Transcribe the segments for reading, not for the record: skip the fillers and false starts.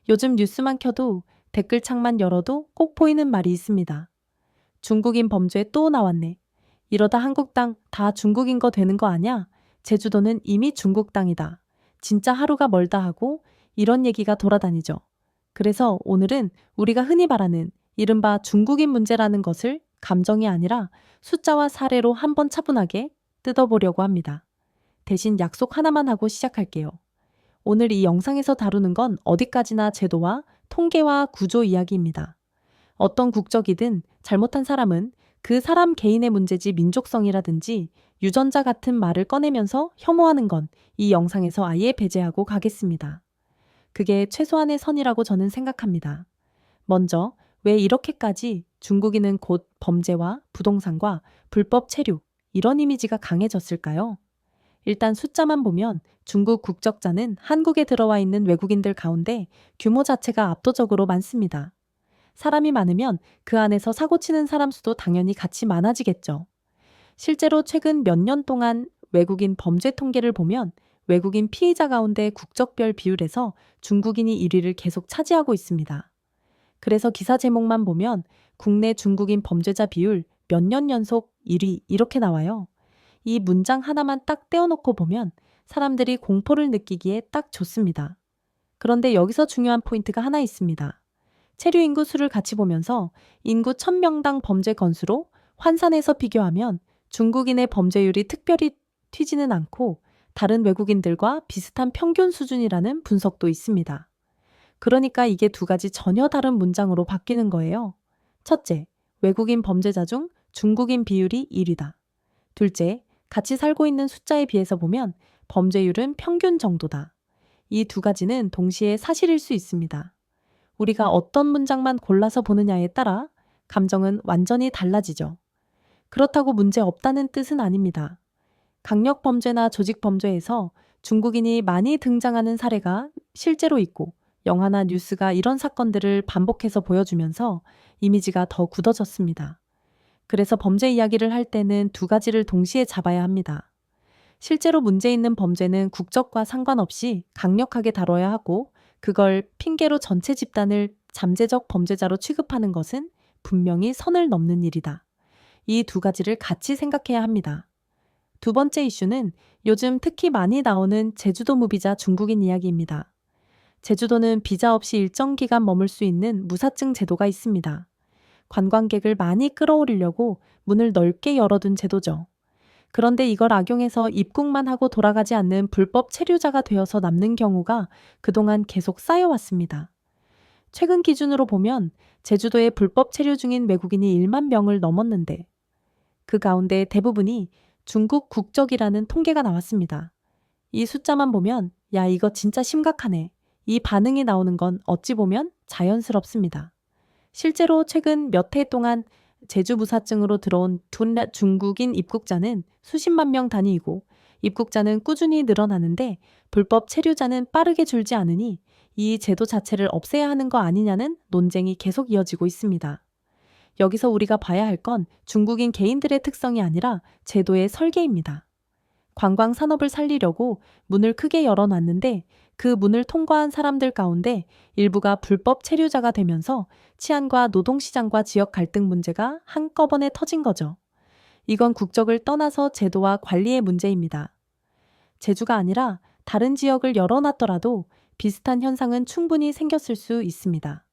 요즘 뉴스만 켜도 댓글창만 열어도 꼭 보이는 말이 있습니다. 중국인 범죄 또 나왔네. 이러다 한국 땅 다 중국인 거 되는 거 아냐? 제주도는 이미 중국 땅이다. 진짜 하루가 멀다 하고 이런 얘기가 돌아다니죠. 그래서 오늘은 우리가 흔히 말하는 이른바 중국인 문제라는 것을 감정이 아니라 숫자와 사례로 한번 차분하게 뜯어보려고 합니다. 대신 약속 하나만 하고 시작할게요. 오늘 이 영상에서 다루는 건 어디까지나 제도와 통계와 구조 이야기입니다. 어떤 국적이든 잘못한 사람은 그 사람 개인의 문제지 민족성이라든지 유전자 같은 말을 꺼내면서 혐오하는 건 이 영상에서 아예 배제하고 가겠습니다. 그게 최소한의 선이라고 저는 생각합니다. 먼저 왜 이렇게까지 중국인은 곧 범죄와 부동산과 불법 체류 이런 이미지가 강해졌을까요? 일단 숫자만 보면 중국 국적자는 한국에 들어와 있는 외국인들 가운데 규모 자체가 압도적으로 많습니다. 사람이 많으면 그 안에서 사고치는 사람 수도 당연히 같이 많아지겠죠. 실제로 최근 몇 년 동안 외국인 범죄 통계를 보면 외국인 피해자 가운데 국적별 비율에서 중국인이 1위를 계속 차지하고 있습니다. 그래서 기사 제목만 보면 국내 중국인 범죄자 비율 몇 년 연속 1위 이렇게 나와요. 이 문장 하나만 딱 떼어놓고 보면 사람들이 공포를 느끼기에 딱 좋습니다. 그런데 여기서 중요한 포인트가 하나 있습니다. 체류 인구 수를 같이 보면서 인구 1000명당 범죄 건수로 환산해서 비교하면 중국인의 범죄율이 특별히 튀지는 않고 다른 외국인들과 비슷한 평균 수준이라는 분석도 있습니다. 그러니까 이게 두 가지 전혀 다른 문장으로 바뀌는 거예요. 첫째, 외국인 범죄자 중 중국인 비율이 1위다. 둘째, 같이 살고 있는 숫자에 비해서 보면 범죄율은 평균 정도다. 이 두 가지는 동시에 사실일 수 있습니다. 우리가 어떤 문장만 골라서 보느냐에 따라 감정은 완전히 달라지죠. 그렇다고 문제 없다는 뜻은 아닙니다. 강력 범죄나 조직 범죄에서 중국인이 많이 등장하는 사례가 실제로 있고 영화나 뉴스가 이런 사건들을 반복해서 보여주면서 이미지가 더 굳어졌습니다. 그래서 범죄 이야기를 할 때는 두 가지를 동시에 잡아야 합니다. 실제로 문제 있는 범죄는 국적과 상관없이 강력하게 다뤄야 하고 그걸 핑계로 전체 집단을 잠재적 범죄자로 취급하는 것은 분명히 선을 넘는 일이다. 이 두 가지를 같이 생각해야 합니다. 두 번째 이슈는 요즘 특히 많이 나오는 제주도 무비자 중국인 이야기입니다. 제주도는 비자 없이 일정 기간 머물 수 있는 무사증 제도가 있습니다. 관광객을 많이 끌어올리려고 문을 넓게 열어둔 제도죠. 그런데 이걸 악용해서 입국만 하고 돌아가지 않는 불법 체류자가 되어서 남는 경우가 그동안 계속 쌓여왔습니다. 최근 기준으로 보면 제주도에 불법 체류 중인 외국인이 1만 명을 넘었는데 그 가운데 대부분이 중국 국적이라는 통계가 나왔습니다. 이 숫자만 보면 야 이거 진짜 심각하네. 이 반응이 나오는 건 어찌 보면 자연스럽습니다. 실제로 최근 몇 해 동안 제주 무사증으로 들어온 중국인 입국자는 수십만 명 단위이고 입국자는 꾸준히 늘어나는데 불법 체류자는 빠르게 줄지 않으니 이 제도 자체를 없애야 하는 거 아니냐는 논쟁이 계속 이어지고 있습니다. 여기서 우리가 봐야 할 건 중국인 개인들의 특성이 아니라 제도의 설계입니다. 관광 산업을 살리려고 문을 크게 열어놨는데 그 문을 통과한 사람들 가운데 일부가 불법 체류자가 되면서 치안과 노동시장과 지역 갈등 문제가 한꺼번에 터진 거죠. 이건 국적을 떠나서 제도와 관리의 문제입니다. 제주가 아니라 다른 지역을 열어놨더라도 비슷한 현상은 충분히 생겼을 수 있습니다.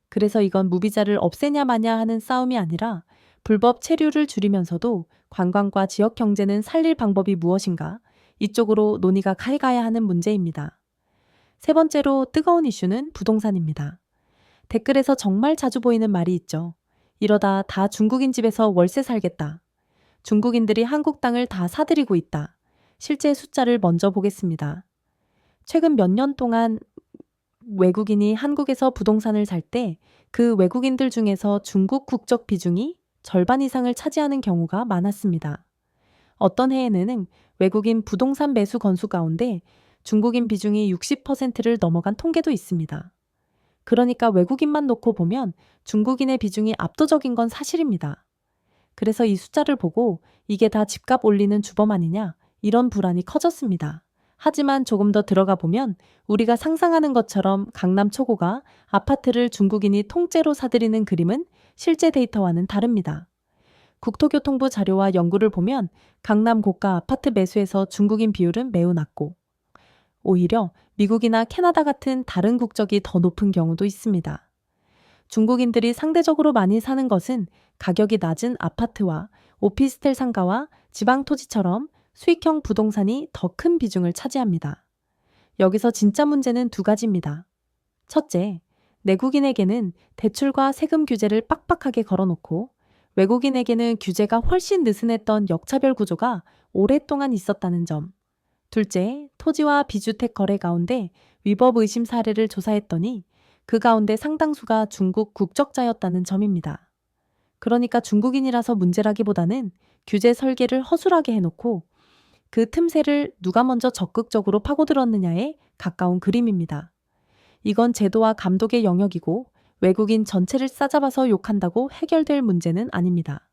그래서 이건 무비자를 없애냐 마냐 하는 싸움이 아니라 불법 체류를 줄이면서도 관광과 지역 경제는 살릴 방법이 무엇인가 이쪽으로 논의가 가야 하는 문제입니다. 세 번째로 뜨거운 이슈는 부동산입니다. 댓글에서 정말 자주 보이는 말이 있죠. 이러다 다 중국인 집에서 월세 살겠다. 중국인들이 한국 땅을 다 사들이고 있다. 실제 숫자를 먼저 보겠습니다. 최근 몇 년 동안 외국인이 한국에서 부동산을 살 때 그 외국인들 중에서 중국 국적 비중이 절반 이상을 차지하는 경우가 많았습니다. 어떤 해에는 외국인 부동산 매수 건수 가운데 중국인 비중이 60%를 넘어간 통계도 있습니다. 그러니까 외국인만 놓고 보면 중국인의 비중이 압도적인 건 사실입니다. 그래서 이 숫자를 보고 이게 다 집값 올리는 주범 아니냐 이런 불안이 커졌습니다. 하지만 조금 더 들어가 보면 우리가 상상하는 것처럼 강남 초고가 아파트를 중국인이 통째로 사들이는 그림은 실제 데이터와는 다릅니다. 국토교통부 자료와 연구를 보면 강남 고가 아파트 매수에서 중국인 비율은 매우 낮고 오히려 미국이나 캐나다 같은 다른 국적이 더 높은 경우도 있습니다. 중국인들이 상대적으로 많이 사는 것은 가격이 낮은 아파트와 오피스텔 상가와 지방 토지처럼 수익형 부동산이 더 큰 비중을 차지합니다. 여기서 진짜 문제는 두 가지입니다. 첫째, 내국인에게는 대출과 세금 규제를 빡빡하게 걸어놓고 외국인에게는 규제가 훨씬 느슨했던 역차별 구조가 오랫동안 있었다는 점. 둘째, 토지와 비주택 거래 가운데 위법 의심 사례를 조사했더니 그 가운데 상당수가 중국 국적자였다는 점입니다. 그러니까 중국인이라서 문제라기보다는 규제 설계를 허술하게 해놓고 그 틈새를 누가 먼저 적극적으로 파고들었느냐에 가까운 그림입니다. 이건 제도와 감독의 영역이고 외국인 전체를 싸잡아서 욕한다고 해결될 문제는 아닙니다.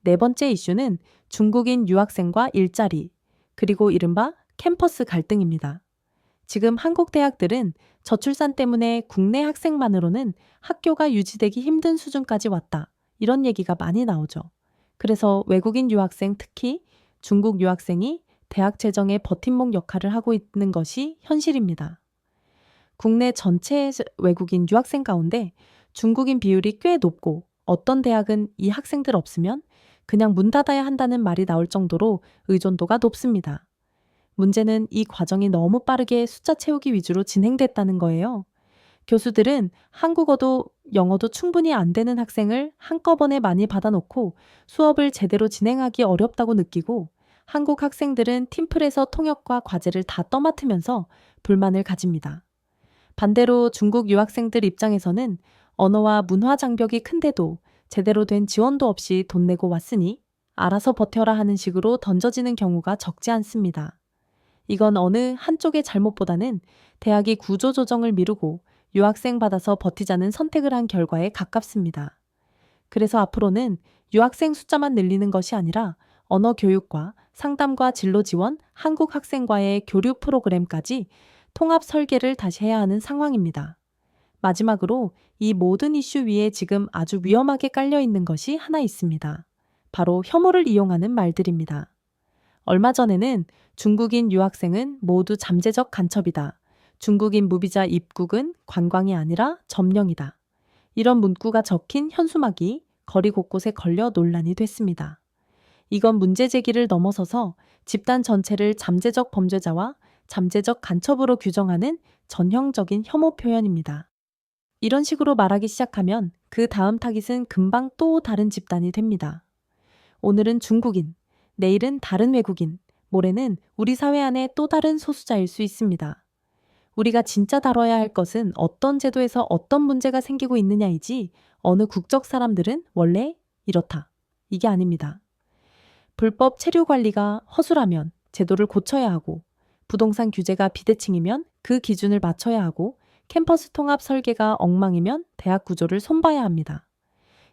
네 번째 이슈는 중국인 유학생과 일자리, 그리고 이른바 캠퍼스 갈등입니다. 지금 한국 대학들은 저출산 때문에 국내 학생만으로는 학교가 유지되기 힘든 수준까지 왔다. 이런 얘기가 많이 나오죠. 그래서 외국인 유학생, 특히 중국 유학생이 대학 재정의 버팀목 역할을 하고 있는 것이 현실입니다. 국내 전체 외국인 유학생 가운데 중국인 비율이 꽤 높고 어떤 대학은 이 학생들 없으면 그냥 문 닫아야 한다는 말이 나올 정도로 의존도가 높습니다. 문제는 이 과정이 너무 빠르게 숫자 채우기 위주로 진행됐다는 거예요. 교수들은 한국어도 영어도 충분히 안 되는 학생을 한꺼번에 많이 받아놓고 수업을 제대로 진행하기 어렵다고 느끼고 한국 학생들은 팀플에서 통역과 과제를 다 떠맡으면서 불만을 가집니다. 반대로 중국 유학생들 입장에서는 언어와 문화 장벽이 큰데도 제대로 된 지원도 없이 돈 내고 왔으니 알아서 버텨라 하는 식으로 던져지는 경우가 적지 않습니다. 이건 어느 한쪽의 잘못보다는 대학이 구조조정을 미루고 유학생 받아서 버티자는 선택을 한 결과에 가깝습니다. 그래서 앞으로는 유학생 숫자만 늘리는 것이 아니라 언어 교육과 상담과 진로 지원, 한국 학생과의 교류 프로그램까지 통합 설계를 다시 해야 하는 상황입니다. 마지막으로 이 모든 이슈 위에 지금 아주 위험하게 깔려 있는 것이 하나 있습니다. 바로 혐오를 이용하는 말들입니다. 얼마 전에는 중국인 유학생은 모두 잠재적 간첩이다. 중국인 무비자 입국은 관광이 아니라 점령이다. 이런 문구가 적힌 현수막이 거리 곳곳에 걸려 논란이 됐습니다. 이건 문제 제기를 넘어서서 집단 전체를 잠재적 범죄자와 잠재적 간첩으로 규정하는 전형적인 혐오 표현입니다. 이런 식으로 말하기 시작하면 그 다음 타깃은 금방 또 다른 집단이 됩니다. 오늘은 중국인, 내일은 다른 외국인, 모레는 우리 사회 안에 또 다른 소수자일 수 있습니다. 우리가 진짜 다뤄야 할 것은 어떤 제도에서 어떤 문제가 생기고 있느냐이지 어느 국적 사람들은 원래 이렇다. 이게 아닙니다. 불법 체류 관리가 허술하면 제도를 고쳐야 하고 부동산 규제가 비대칭이면 그 기준을 맞춰야 하고 캠퍼스 통합 설계가 엉망이면 대학 구조를 손봐야 합니다.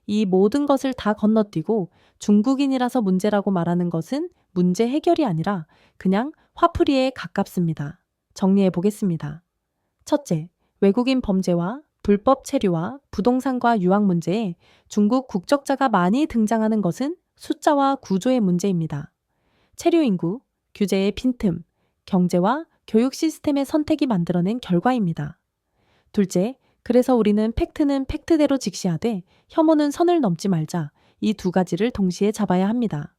이 모든 것을 다 건너뛰고 중국인이라서 문제라고 말하는 것은 문제 해결이 아니라 그냥 화풀이에 가깝습니다. 정리해 보겠습니다. 첫째, 외국인 범죄와 불법 체류와 부동산과 유학 문제에 중국 국적자가 많이 등장하는 것은 숫자와 구조의 문제입니다. 체류 인구, 규제의 빈틈, 경제와 교육 시스템의 선택이 만들어낸 결과입니다. 둘째, 그래서 우리는 팩트는 팩트대로 직시하되 혐오는 선을 넘지 말자. 이 두 가지를 동시에 잡아야 합니다.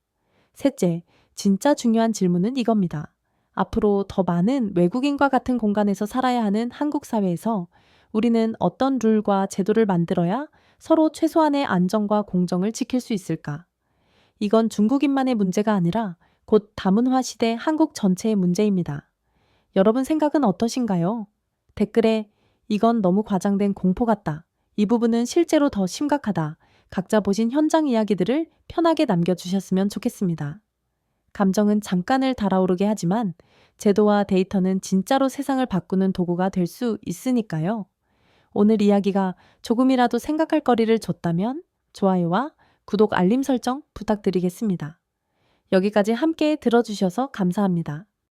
셋째, 진짜 중요한 질문은 이겁니다. 앞으로 더 많은 외국인과 같은 공간에서 살아야 하는 한국 사회에서 우리는 어떤 룰과 제도를 만들어야 서로 최소한의 안정과 공정을 지킬 수 있을까? 이건 중국인만의 문제가 아니라 곧 다문화 시대 한국 전체의 문제입니다. 여러분 생각은 어떠신가요? 댓글에 이건 너무 과장된 공포 같다. 이 부분은 실제로 더 심각하다. 각자 보신 현장 이야기들을 편하게 남겨주셨으면 좋겠습니다. 감정은 잠깐을 달아오르게 하지만 제도와 데이터는 진짜로 세상을 바꾸는 도구가 될 수 있으니까요. 오늘 이야기가 조금이라도 생각할 거리를 줬다면 좋아요와 구독 알림 설정 부탁드리겠습니다. 여기까지 함께 들어주셔서 감사합니다.